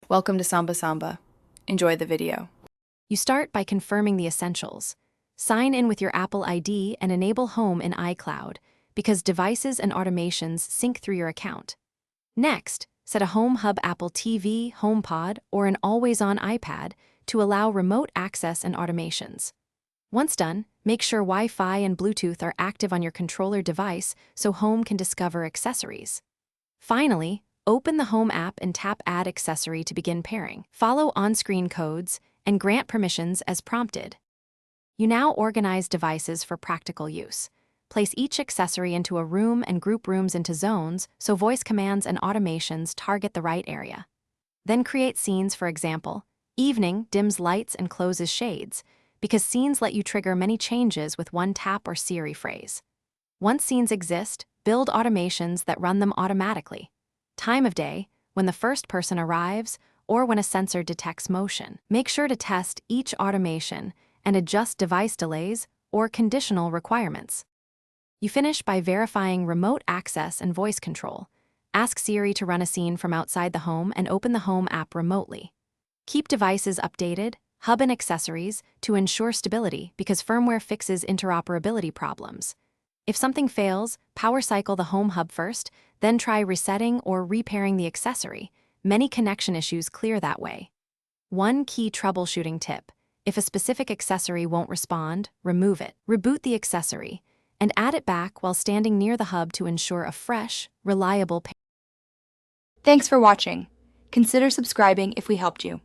Welcome to Samba Samba. Enjoy the video. You start by confirming the essentials. Sign in with your Apple ID and enable Home in iCloud, because devices and automations sync through your account. Next, set a Home Hub Apple TV, HomePod, or an always-on iPad to allow remote access and automations. Once done, make sure Wi-Fi and Bluetooth are active on your controller device so Home can discover accessories. Finally, open the Home app and tap Add Accessory to begin pairing. Follow on-screen codes and grant permissions as prompted. You now organize devices for practical use. Place each accessory into a room and group rooms into zones so voice commands and automations target the right area. Then create scenes, for example, evening dims lights and closes shades, because scenes let you trigger many changes with one tap or Siri phrase. Once scenes exist, build automations that run them automatically. Time of day, when the first person arrives, or when a sensor detects motion. Make sure to test each automation and adjust device delays or conditional requirements. You finish by verifying remote access and voice control. Ask Siri to run a scene from outside the home and open the Home app remotely. Keep devices updated, hub and accessories to ensure stability because firmware fixes interoperability problems. If something fails, power cycle the Home Hub first, then try resetting or repairing the accessory. Many connection issues clear that way. One key troubleshooting tip: if a specific accessory won't respond, remove it. Reboot the accessory and add it back while standing near the hub to ensure a fresh, reliable pair. Thanks for watching. Consider subscribing if we helped you.